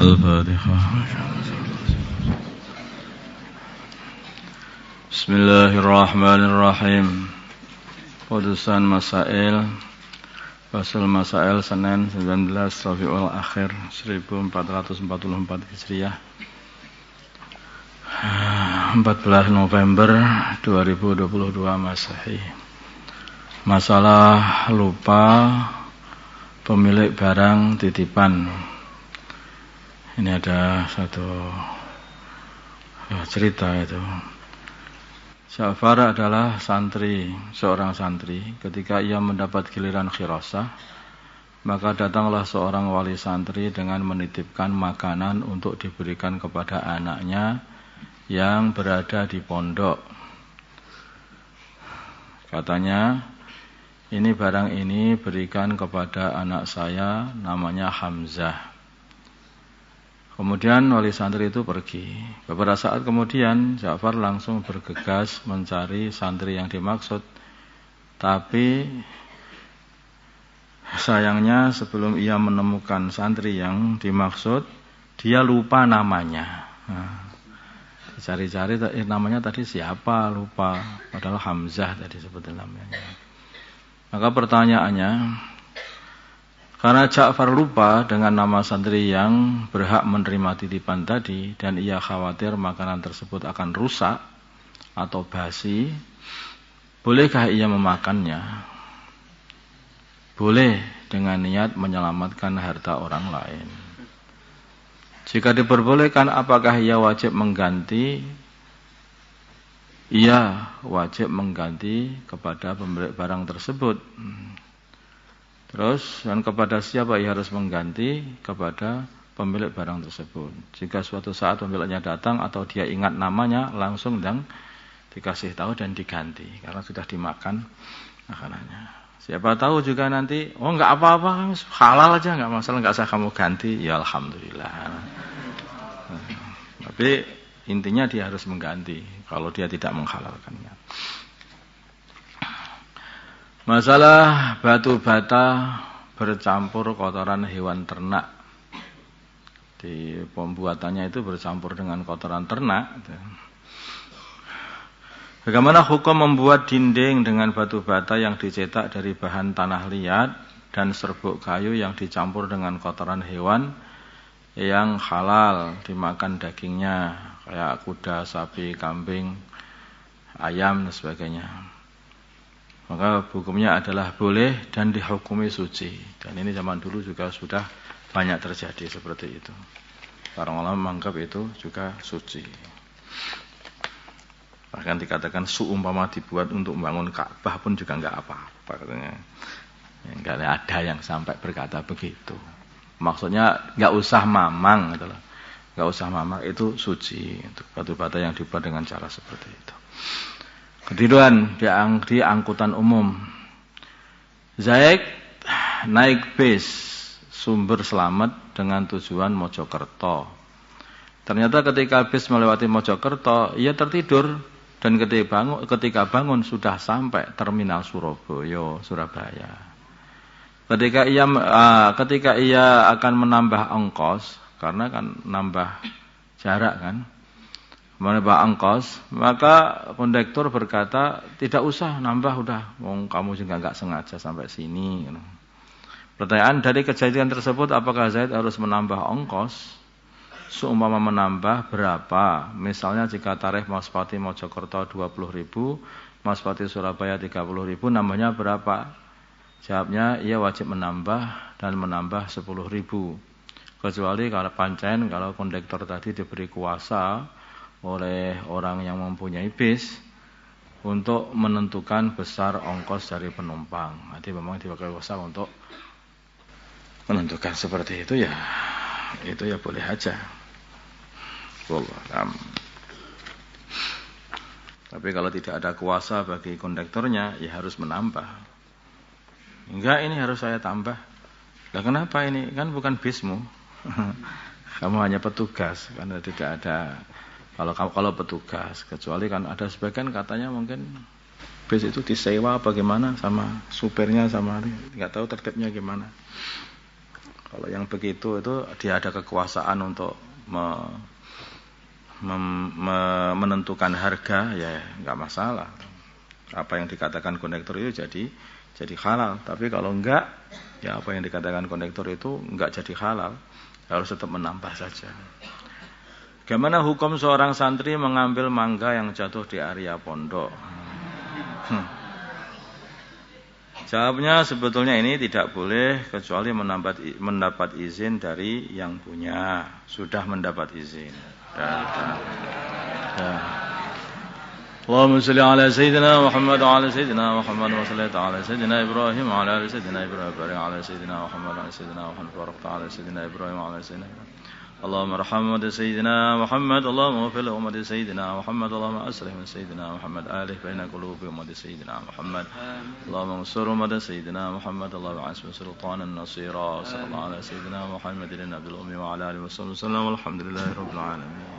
Al-Fatihah. Bismillahirrahmanirrahim. Putusan Masail Fasul Masail Senin 19 Rabiul Akhir 1444 Hijriah 14 November 2022 Masehi. Masalah lupa pemilik barang titipan. Ini ada satu cerita itu. Ja'far adalah seorang santri. Ketika ia mendapat giliran khirasah, maka datanglah seorang wali santri dengan menitipkan makanan untuk diberikan kepada anaknya yang berada di pondok. Katanya, ini barang ini berikan kepada anak saya, namanya Hamzah. Kemudian wali santri itu pergi. Beberapa saat kemudian Ja'far langsung bergegas mencari santri yang dimaksud. Tapi sayangnya sebelum ia menemukan santri yang dimaksud, dia lupa namanya. Cari-cari namanya tadi siapa, lupa. Padahal Hamzah tadi sebetulnya namanya. Maka pertanyaannya, karena Ja'far lupa dengan nama santri yang berhak menerima titipan tadi dan ia khawatir makanan tersebut akan rusak atau basi, bolehkah ia memakannya? Boleh dengan niat menyelamatkan harta orang lain. Jika diperbolehkan, apakah ia wajib mengganti? Ia wajib mengganti kepada pemilik barang tersebut. Terus, dan kepada siapa ia harus mengganti? Kepada pemilik barang tersebut. Jika suatu saat pemiliknya datang atau dia ingat namanya, langsung dan dikasih tahu dan diganti. Karena sudah dimakan makanannya. Siapa tahu juga nanti, oh enggak apa-apa, halal aja, enggak masalah, enggak usah kamu ganti. Ya Alhamdulillah. Tapi intinya dia harus mengganti kalau dia tidak menghalalkannya. Masalah batu bata bercampur kotoran hewan ternak. Di pembuatannya itu bercampur dengan kotoran ternak. Bagaimana hukum membuat dinding dengan batu bata yang dicetak dari bahan tanah liat dan serbuk kayu yang dicampur dengan kotoran hewan yang halal dimakan dagingnya, kayak kuda, sapi, kambing, ayam dan sebagainya? Maka hukumnya adalah boleh dan dihukumi suci. Dan ini zaman dulu juga sudah banyak terjadi seperti itu. Para ulama menganggap itu juga suci. Bahkan dikatakan seumpama dibuat untuk membangun Ka'bah pun juga enggak apa-apa katanya. Enggak ada yang sampai berkata begitu. Maksudnya enggak usah mamang gitu loh. Enggak usah mamang, itu suci. Untuk batu bata yang dibuat dengan cara seperti itu. Ketiduran di angkutan umum. Zaid naik bis Sumber Slamet dengan tujuan Mojokerto. Ternyata ketika bis melewati Mojokerto, ia tertidur dan ketika bangun sudah sampai terminal Surabaya. Ketika ia akan menambah ongkos, karena kan nambah jarak kan, menambah ongkos, maka kondektur berkata, tidak usah nambah, udah, kamu juga enggak sengaja sampai sini. Pertanyaan, dari kejadian tersebut, apakah Zaid harus menambah ongkos? Seumpama menambah berapa? Misalnya jika tarif Maspati Mojokerto 20.000, Maspati Surabaya 30.000, nambahnya berapa? Jawabnya, ia wajib menambah dan menambah 10.000. Kecuali kalau kondektur tadi diberi kuasa oleh orang yang mempunyai bis untuk menentukan besar ongkos dari penumpang. Nanti memang dipakai kuasa untuk menentukan seperti itu ya boleh aja. Wallah. Tapi kalau tidak ada kuasa bagi kondektornya, ya harus menambah. Enggak, ini harus saya tambah. Lah kenapa ini? Kan bukan bismu. Kamu hanya petugas, karena tidak ada. Kalau petugas, kecuali kan ada sebagian katanya mungkin bis itu disewa bagaimana sama supirnya, sama nggak tahu tertibnya gimana. Kalau yang begitu itu dia ada kekuasaan untuk menentukan harga, ya nggak masalah. Apa yang dikatakan kondektur itu jadi halal. Tapi kalau enggak, ya apa yang dikatakan kondektur itu enggak jadi halal, harus tetap menambah saja. Bagaimana hukum seorang santri mengambil mangga yang jatuh di area pondok? Jawabnya sebetulnya ini tidak boleh kecuali mendapat izin dari yang punya. Sudah mendapat izin. Allahumma salli ala sayyidina Muhammad wa ala sayyidina Muhammad wa salli ala sayyidina Ibrahim wa ala sayyidina Ibrahim wa ala sayyidina Muhammad wa ala sayyidina Muhammad wa ala sayyidina Ibrahim wa ala sayyidina Ibrahim. Allahumma arham sayyidina Muhammad, Allahumma ighfir li ummati sayyidina Muhammad, Allahumma aslih min sayyidina Muhammad alih baina qulubi ummati sayyidina Muhammad. Allahumma ansur ummati sayyidina Muhammad, Allahumma asbi sultanan nasira. Sallallahu ala sayyidina Muhammadin nabiyil ummi wa ala alihi wa sallam. Walhamdulillahi rabbil alamin.